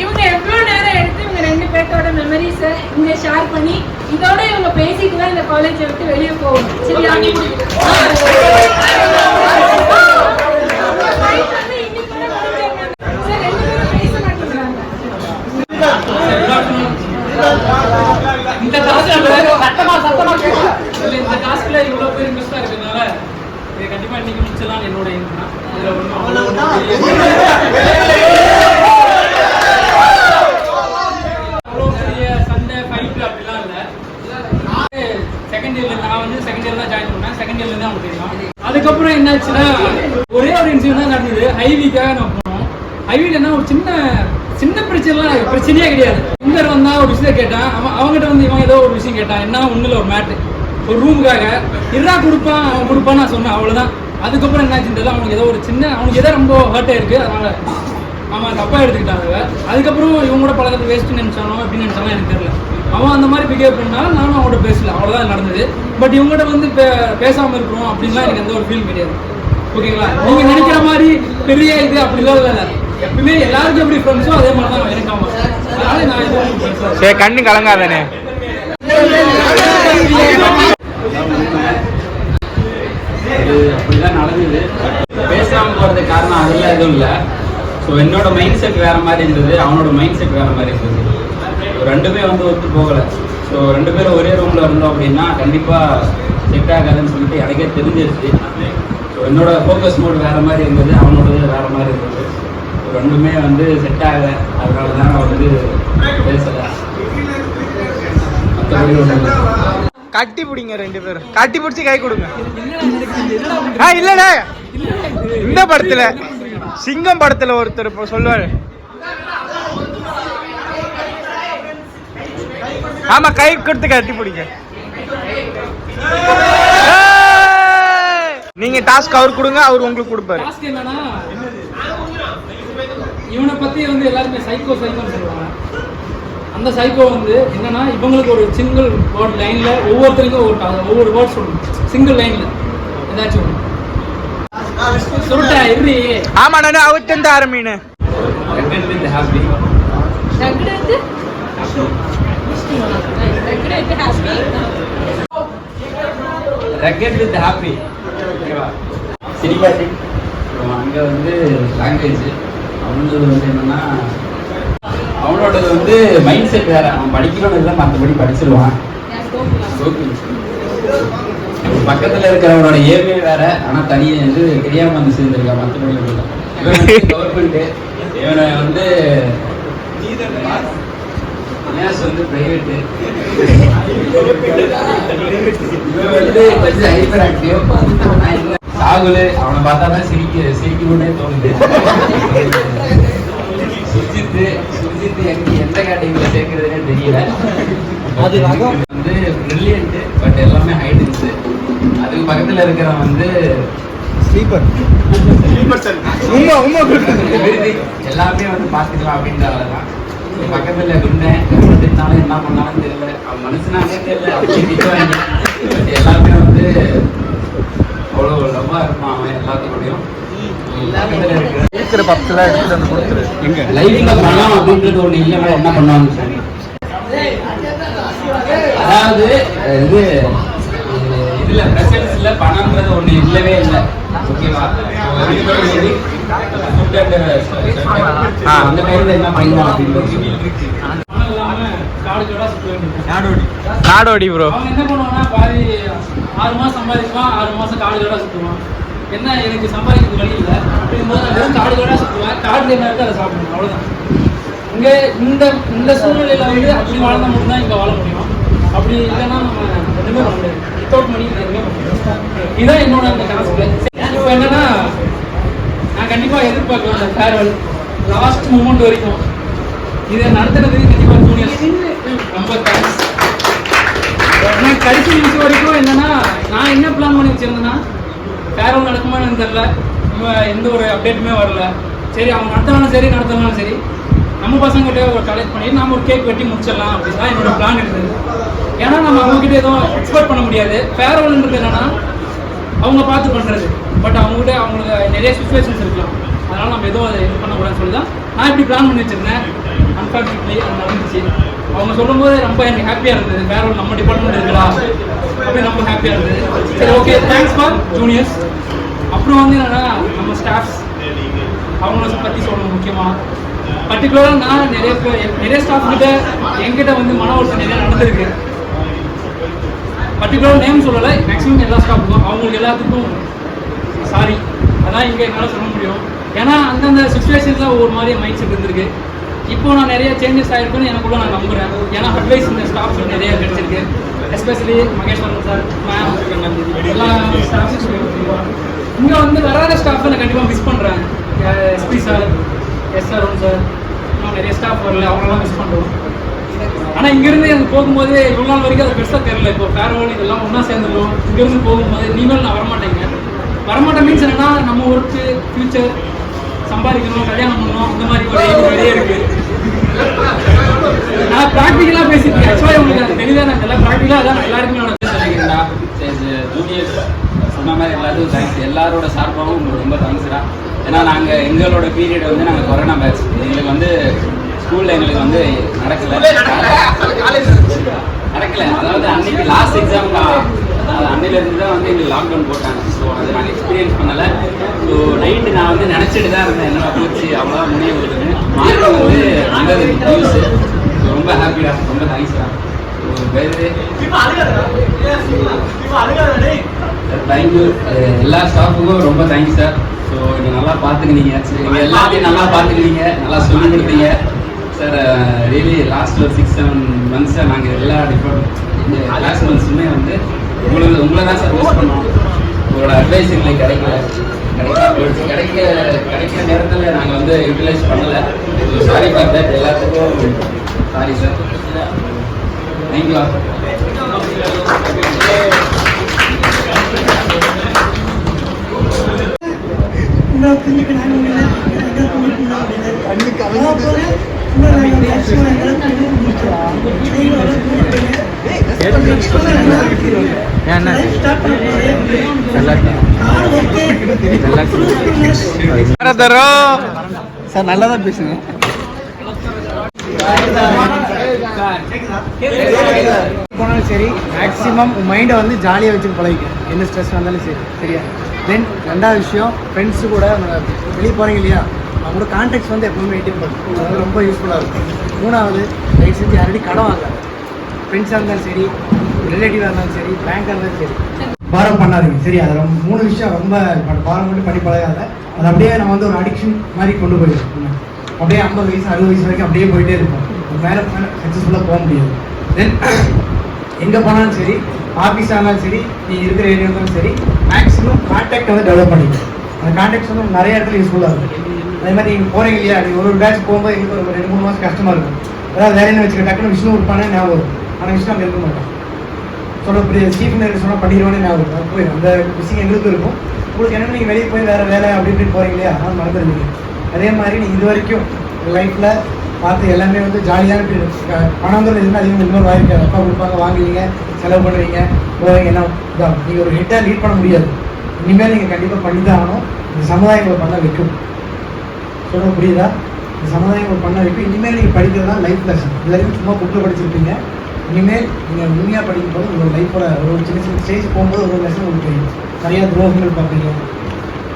இவங்க எவ்வளவு நேரம் எடுத்து இவங்க 2 பேர்த்தோட மெமரிஸை இங்க ஷேர் பண்ணி இதோட இவங்க பேசிட்டு தான் இந்த காலேஜை விட்டு வெளியே போகும். சரியா? இந்த டாஸ்க்ல இவ்வளவு பேர் இன்ட்ரெஸ்டா இருக்கனால இது கண்டிப்பா இன்னைக்கு முடிச்சலாம் என்னோட எய்ம் தான். சண்டே ஃபைட் அப்படிலாம் இல்லை. செகண்ட் இயர்ல நான் வந்து செகண்ட் இயர் தான் ஜாயின் பண்ணேன். செகண்ட் இயர்ல இருந்து அவங்க தெரியும். அதுக்கப்புறம் என்னாச்சுன்னா ஒரே ஒரு இன்சிடென்ட் தான் நடந்தது. ஹைவிக்காக நான் போனோம். ஹைவில என்ன ஒரு சின்ன பிரச்சனையே கிடையாது. இங்க வந்தா ஒரு விஷயம் கேட்டான், அவங்ககிட்ட வந்து இவன் ஏதோ ஒரு விஷயம் கேட்டான். என்ன ஒண்ணுல ஒரு மேட்டு ஒரு ரூமுக்காக இருறா கொடுப்பான், அவன் கொடுப்பான்னு நான் சொன்னேன். அவ்வளவுதான். அதுக்கப்புறம் என்னாச்சுன்னு தெரியல. அவனுக்கு ஏதோ ஒரு அவனுக்கு ஏதோ ரொம்ப ஹர்ட் ஆயிருக்கு. அதனால அவன் தப்பா எடுத்துக்கிட்டாங்க. அதுக்கப்புறம் இவங்க கூட பழக்கத்தை வேஸ்ட் நினைச்சானோ அப்படின்னு நினைச்சாலும் எனக்கு தெரியல. அவன் அந்த மாதிரி பிஹேவ் பண்ணாலும் நானும் அவங்கள்ட்ட பேசல. அவ்வளவுதான் நடந்தது. பட் இவங்ககிட்ட வந்து பேசாம இருக்கிறோம் அப்படின்லாம் எனக்கு எந்த ஒரு ஃபீல் கிடையாது. ஓகேங்களா? நீங்க நினைக்கிற மாதிரி பெரிய இது அப்படிலாம் இல்லை. எப்பவுமே எல்லாருக்கும் எப்படி ஃப்ரெண்ட்ஸோ அதே மாதிரி தான் எனக்கு. ஆமா, அதனால நான் இது கண்ணு கலங்காதானே. அப்படிதான் நடந்தது. பேசாம போறதுக்கு காரணம் அதெல்லாம் எதுவும் இல்லை. ஸோ என்னோட மைண்ட் செட் வேற மாதிரி இருந்தது, அவனோட மைண்ட் செட் வேற மாதிரி இருந்தது. ரெண்டுமே வந்து ஒத்து போகலை. ஸோ 2 பேரும் ஒரே ரூம்ல இருந்தோம் அப்படின்னா கண்டிப்பா செட் ஆகாதுன்னு சொல்லிட்டு எனக்கே தெரிஞ்சிருச்சு. ஸோ என்னோட ஃபோக்கஸ் மோட் வேற மாதிரி இருந்தது, அவனோடது வேற மாதிரி இருந்தது. ரெண்டுமே வந்து செட் ஆகலை. அதனால தான் நான் வந்து பேசலை. மற்றபடி கட்டி பிடிங்க 2 பேரும். கட்டி பிடிச்சி கை கொடுங்க. இல்லடா இந்த படத்துல சிங்கம் படத்துல ஒருத்தர் இப்போ சொல்லுவாரு. ஆமா, கை கொடுத்து கட்டி பிடிங்க. நீங்க டாஸ்க் அவர் கொடுங்க, அவர் உங்களுக்கு கொடுப்பாரு. டாஸ்க் என்னன்னா, இவனை பத்தி வந்து எல்லாருமே சைக்கோன்னு சொல்லுவாங்க. அந்த சைக்கோ வந்து என்னன்னா, இவங்களுக்கு ஒரு சிங்கிள் வேர்ட் லைன்ல ஒவ்வொருத்தருக்கும் ஒவ்வொரு வேர்ட் சொல்லணும். சிங்கிள் லைன்ல ஏதாச்சும் சொல்லிட்டேன். எப்படி? ஆமா, நானு அவர்கிட்ட ஆரம்பினேன். அங்க வந்து லாங்குவேஜ் அவனது வந்து என்னன்னா, அவனோடது வந்து மைண்ட் செட் வேற. அவன் படிக்கணும்னு இல்லை, மற்றபடி படிச்சிருவான். பக்கத்துல இருக்கிறவனோட ஏமே வேற. ஆனா தனியே வந்து தெரியாம வந்து சேர்ந்துருக்கான். மற்றபடி கவர்மெண்ட் இவனை வந்து வந்து பிரைவேட். இவன் வந்து கொஞ்சம் ஹைப்பர் ஆக்டிவ். சாகுல் அவனை பார்த்தா தான் சிரிக்கணும்னே தோணுது. சுஜித் எந்த கேட்டகரியில சேர்க்கிறதுனே தெரியல. அது வந்து பிரில்லியன்ட், பட் எல்லாமே ஹைடன்ஸ். அதுக்கு பக்கத்துல இருக்கிறவன் வந்து ஸ்லீப்பர். எல்லாமே வந்து பார்த்துக்கலாம் அப்படின்றதான். பக்கத்துல குண்டேன் திட்டாலும் என்ன பண்ணாலும் தெரியல. அவன் மனுஷனாலே தெரியல. அப்படியே எல்லாமே வந்து அவ்வளோ லவ்வா இருப்பான் அவன் எல்லாத்துக்கூடையும். அப்படின்றது ஒண்ணு இல்லைன்னா என்ன பண்ணுவாங்க சார்? அதாவது இது இதுல பிரசன்ஸ்ல பணம்ன்றது ஒண்ணு இல்லவே இல்லை. ஓகேவா? அந்த டைம்ல என்ன பண்ணுவான் அப்படின்னு நாடோடி ப்ரோ. அவன் என்ன பண்ணுவான்னா, பாதி 6 மாசம் சம்பாதிப்பான், 6 மாசம் காடு கடா சுற்றுவான். என்ன எனக்கு சம்பாதிக்கிறது வழி இல்லை அப்படிங்கும்போது நான் வெறும் காடு கடா சுற்றுவேன். காடுல என்ன இருக்கு அதை சாப்பிடணும், அவ்வளோதான். இங்கே இந்த சூழ்நிலையில வந்து அப்படி வாழ்ந்தா மட்டும்தான் இங்கே வாழ முடியும். அப்படி இல்லைன்னா நம்ம எதுவுமே பண்ண முடியாது. வித்தவுட் மணி எதுவுமே பண்ண முடியும். இதுதான் என்னோட அந்த காசுல. இப்போ என்னன்னா, நான் கண்டிப்பாக எதிர்பார்க்குவேன் அந்த ஃபேர்வெல் லாஸ்ட் மூமெண்ட் வரைக்கும். இதை நடத்துறதுக்கு கண்டிப்பாக ஜூனியர்ஸ் ரொம்ப தேங்க்ஸ். ஆனால் கடைசி நிமிஷம் வரைக்கும் என்னன்னா, நான் என்ன பிளான் பண்ணி வச்சிருந்தேன்னா, ஃபேர்வெல் நடக்குமான்னு தெரியல. எந்த ஒரு அப்டேட்டுமே வரல. சரி அவங்க நடத்தினாலும் சரி நம்ம பசங்கள்கிட்ட ஒரு கலெக்ட் பண்ணி நம்ம ஒரு கேக் வெட்டி முடிச்சிடலாம் அப்படின்னு தான் என்னோட பிளான் இருந்தது. ஏன்னா நம்ம அவங்ககிட்ட எதுவும் எக்ஸ்பெக்ட் பண்ண முடியாது. ஃபேர்வெல்ன்றது என்னன்னா அவங்க பார்த்து பண்ணுறது, பட் அவங்ககிட்ட அவங்களுக்கு நிறைய சுச்சுவேஷன்ஸ் இருக்கலாம். அதனால் நம்ம எதுவும் அதை இது பண்ணக்கூடாதுன்னு சொல்லி தான் நான் இப்படி பிளான் பண்ணி வச்சுருந்தேன். அன்ஃபார்ச்சுனேட்லி அது நடந்துச்சு. அவங்க சொல்லும்போது ரொம்ப எனக்கு ஹாப்பியாக இருந்தது. ஃபேர்வெல் நம்ம டிபார்ட்மெண்ட் இருக்கலாம் அப்படி ரொம்ப ஹாப்பியாக இருந்தது. சரி, ஓகே, தேங்க்ஸ் ஃபார் ஜூனியர்ஸ். அப்புறம் வந்து என்னன்னா நம்ம ஸ்டாஃப்ஸ் அவங்கள பற்றி சொல்லணும். முக்கியமாக பர்டிகுலராக நான் நிறைய ஸ்டாஃப் கிட்ட என்கிட்ட வந்து மன வருஷம் நிறைய நடந்திருக்கு. பர்டிகுலர் நேம் சொல்லலை, மேக்ஸிமம் எல்லா ஸ்டாஃபுக்கும் அவங்களுக்கு எல்லாத்துக்கும் சாரி. அதான் இங்கே என்னால் சொல்ல முடியும். ஏன்னா அந்தந்த சுச்சுவேஷன்ஸில் ஒவ்வொரு மாதிரி மைண்ட் செட் இருந்திருக்கு. இப்போ நான் நிறைய சேஞ்சஸ் ஆகிருக்குன்னு எனக்குள்ள நான் நம்புகிறேன். ஏன்னா அட்வைஸ் இந்த ஸ்டாஃப்ஸ் நிறைய கிடைச்சிருக்கு. எஸ்பெஷலி மகேஸ்வரன் சார், மேம், எல்லா ஸ்டாஃப்ஸும் இங்கே வந்து வராத ஸ்டாஃப் நான் கண்டிப்பாக மிஸ் பண்ணுறேன். எஸ்பி சார், அருண் சார், இன்னும் நிறைய ஸ்டாஃப் வரல, அவங்களெல்லாம் மிஸ் பண்ணுறோம். ஆனால் இங்கேருந்து எனக்கு போகும்போது இவ்வளோ நாள் வரைக்கும் அது பெருசாக தெரியல. இப்போ ஃபேர்வெல் இதெல்லாம் ஒன்றா சேர்ந்துடும். இங்கேருந்து போகும்போது இனிமேல் நான் வரமாட்டேன் மீன்ஸ் என்னன்னா நம்ம ஒர்க்கு, ஃபியூச்சர், சம்பாதிக்கணும், கல்யாணம் பண்ணணும், அந்த மாதிரி ஒரு எய்ம் நிறைய இருக்குது. நான் ப்ராக்டிக்கலாக பேசியிருக்கேன். ஆக்சுவலாக உங்களுக்கு அது தெளிவாக நான் எல்லாம் ப்ராக்டிக்கலாக அதான் எல்லாருக்குமே நான் சொல்லிக்கிறேன்டா. ஜூனியர்ஸ் சொன்ன மாதிரி எல்லாத்துக்கும் தேங்க்ஸ். எல்லாரோட சார்பாகவும் உங்களுக்கு ரொம்ப தேங்க்ஸ்டா. ஏன்னா நாங்கள் எங்களோட பீரியட் வந்து நாங்கள் கொரோனா பேட்ச். எங்களுக்கு வந்து ஸ்கூலில் எங்களுக்கு வந்து நடக்கலை. அதாவது அன்னைக்கு லாஸ்ட் எக்ஸாம் அன்னையிலேருந்து தான் வந்து எங்களுக்கு லாக்டவுன் போட்டாங்க. ஸோ அதை நாங்கள் எக்ஸ்பீரியன்ஸ் பண்ணலை. ஸோ நைட்டு நான் வந்து நினச்சிட்டு தான் இருந்தேன் என்னோட போச்சு அவ்வளோதான் முடிய வருதுன்னு. மார்க் வந்து வந்தது நியூஸு. ரொம்ப ஹாப்பிடா, ரொம்ப தேங்க்ஸ்டா. தேங்க்யூ எல்லா ஸ்டாஃபுக்கும் ரொம்ப தேங்க்ஸ் சார். ஸோ நீங்கள் நல்லா பார்த்துக்கினீங்க, நீங்கள் எல்லாத்தையும் நல்லா பார்த்துக்கினீங்க, நல்லா சொல்லிக் கொடுத்தீங்க சார். ரியலி லாஸ்ட் ஒரு 6-7 மந்த்ஸாக நாங்கள் எல்லா டிபார்ட்மெண்ட் இந்த லாஸ்ட் மந்த்ஸுமே வந்து உங்களை தான் சார் யூஸ் பண்ணோம். உங்களோட அட்வைஸ் எங்களுக்கு கிடைக்கிற நேரத்தில் நாங்கள் வந்து யூட்டிலைஸ் பண்ணலை. So sorry for that. எல்லாத்துக்கும் சாரி சார். தேங்க்யூ. சார் நல்லா தான் பேசுங்க. போனாலும் சரி, மேக்ஸிமம் மைண்டை வந்து ஜாலியாக வச்சுட்டு பழகிக்கும். எந்த ஸ்ட்ரெஸ் வந்தாலும் சரி, சரியா? தென் ரெண்டாவது விஷயம், ஃப்ரெண்ட்ஸு கூட வெளியே போகிறீங்க இல்லையா, அவங்களோட கான்டாக்ட்ஸ் வந்து எப்பவுமே மெயின்டைன் பண்ணும். அது ரொம்ப யூஸ்ஃபுல்லாக இருக்கும். மூணாவது, தயவு செஞ்சு யாரடி கடன் வாங்க. ஃப்ரெண்ட்ஸாக இருந்தாலும் சரி, ரிலேட்டிவாக இருந்தாலும் சரி, பேங்காக இருந்தாலும் சரி, பாரம் பண்ணாதீங்க. சரி, அது ரொம்ப 3 விஷயம் ரொம்ப பாரம் மட்டும் பண்ணி பழகாத. அது அப்படியே நம்ம வந்து ஒரு அடிக்ஷன் மாதிரி கொண்டு போயிடும். அப்படியே 50 வயசு 60 வயசு வரைக்கும் அப்படியே போயிட்டே இருக்கும். மேலே சக்ஸஸ்ஃபுல்லாக போக முடியாது. தென் எங்கே போனாலும் சரி, ஆஃபீஸாக இருந்தாலும் சரி, நீ இருக்கிற ஏரியா இருந்தாலும் சரி, மேக்ஸிமம் கான்டாக்ட் வந்து டெவலப் பண்ணிக்கணும். அந்த கான்டாக்ட்ஸ் வந்து நிறைய இடத்துல யூஸ்ஃபுல்லாக இருக்கும். அதே மாதிரி நீங்கள் போகிறீங்க இல்லையா, நீங்கள் ஒரு பேட்ச் போகும்போது எங்களுக்கு ஒரு 2-3 மாதம் கஷ்டமாக இருக்கும். அதாவது வேற என்ன வச்சுக்க, டக்குன்னு விஷ்ணு இருப்பானே ஞாபகம் வரும். ஆனால் விஷ்ணு அங்கே இருக்க மாட்டோம். சொல்ல சீஃப் நேரம் சொன்னால் பண்ணிடுவானே ஞாபகம் இருக்கும். போய் அந்த விஷயம் எங்களுக்கும் இருக்கும். உங்களுக்கு என்னென்ன நீங்கள் வெளியே போய் வேறு வேலை அப்படின்னு போகிறீங்க இல்லையா, அதனால் மறந்துடுவீங்க. அதே மாதிரி நீங்கள் இது வரைக்கும் லைஃப்பில் பார்த்து எல்லாமே வந்து ஜாலியான பணங்கிறது எதுவுமே அதிகமாக இன்னொரு வாய்க்காது. அப்பா கொடுப்பாங்க, வாங்குவீங்க, செலவு பண்ணுவீங்க, போவீங்க. எல்லாம் இதான் நீங்கள் ஒரு ஹிட்டாக லீட் பண்ண முடியாது. இனிமேல் நீங்கள் கண்டிப்பாக பண்ணி தான் ஆகணும். இந்த சமுதாயம் பண்ண வைக்கும். சொல்ல புரியுதா? இந்த சமுதாயம் பண்ண வைக்கும். இனிமேல் நீங்கள் படிக்கிறது தான் லைஃப் லெசன். இது வரைக்கும் சும்மா புக்கில் படிச்சிருப்பீங்க. இனிமேல் நீங்கள் உண்மையாக படிக்கும்போது உங்களோட லைஃபோட ஒரு சின்ன சின்ன ஸ்டேஜ் போகும்போது ஒரு லெசன் உங்களுக்கு தெரியும். நிறையா துரோகங்கள் பார்ப்பீங்க,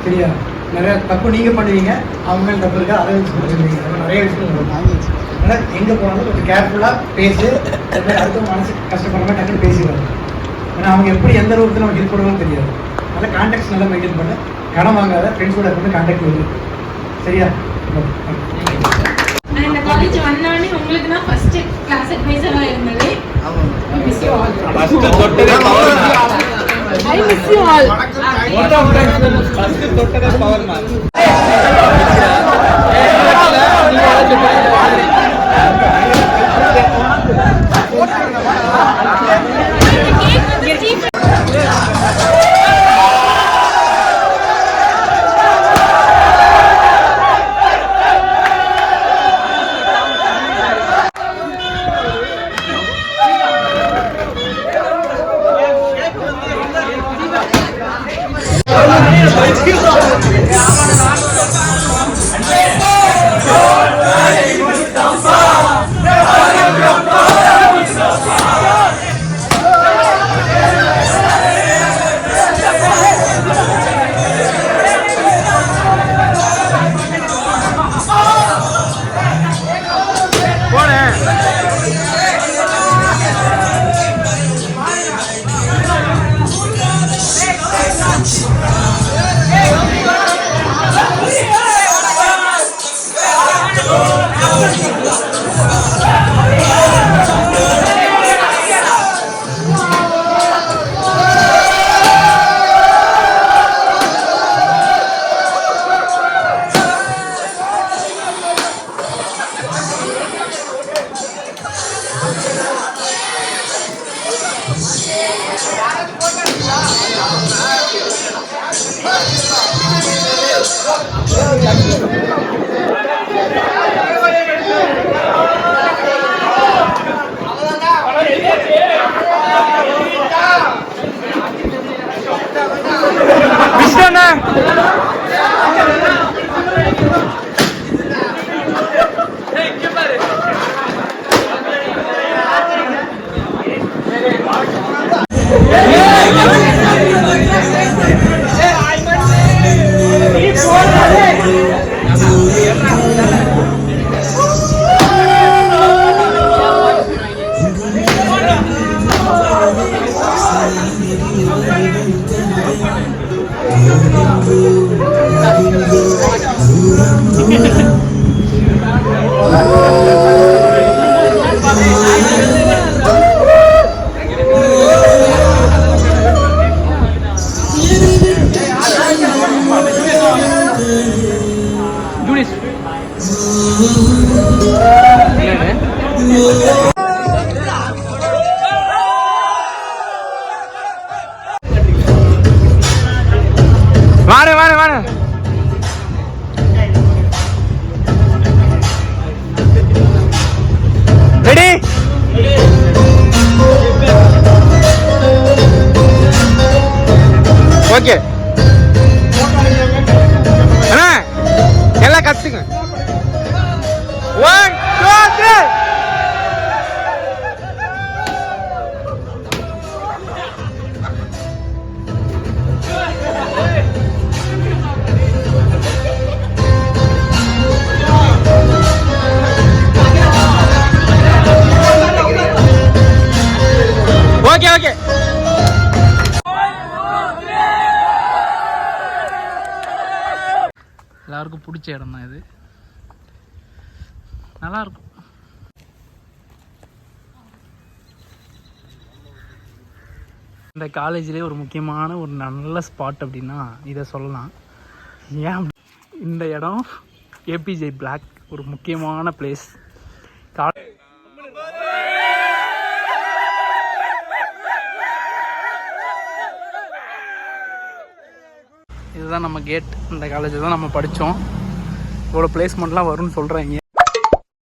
சரியா? நிறையா தப்பு நீங்கள் பண்ணுவீங்க, அவங்க மேலே தப்பு இருக்கா அதை வச்சு பண்ணுவீங்க. நிறைய விஷயம் வாங்கிச்சு. அதனால் எங்கே போனாலும் கொஞ்சம் கேர்ஃபுல்லாக பேசி அடுத்த மனசு கஷ்டப்படுற மாதிரி டக்குன்னு பேசிடுவாங்க. ஏன்னா அவங்க எப்படி எந்த ரூபத்தில் நம்ம ஹெல்ப் பண்ணுவோம்னு தெரியாது. அதனால் கான்டாக்ட்ஸ் நல்லா மெயின்டைன் பண்ண, கடன் வாங்காத, ஃப்ரெண்ட்ஸோட எப்பவுமே கான்டாக்ட் வருது, சரியா? இந்த காலேஜ் வந்தானே உங்களுக்கு தான் ஃபர்ஸ்ட் கிளாஸ் அட்வைசரா இருந்தது. I miss you all. First தொட்டதே power man. I miss you all. First தொட்டதே பவர் மேன். வாணு வாணு வாணு ரெடி ஓகே அண்ணா எல்லாம் கத்துங்க 1 2 3 ஓகே ஓகே எல்லாருக்கும் பிடிச்ச இடம் தான் இது, நல்லா இருக்கும். இந்த காலேஜ்லேயே ஒரு முக்கியமான ஒரு நல்ல ஸ்பாட் அப்படின்னா இதை சொல்லலாம். ஏன் இந்த இடம் ஏபிஜே பிளாக் ஒரு முக்கியமான பிளேஸ். இதுதான் நம்ம கேட். இந்த காலேஜில் தான் நம்ம படித்தோம். இவ்வளோ பிளேஸ்மெண்ட்லாம் வரும்னு சொல்கிறாங்க.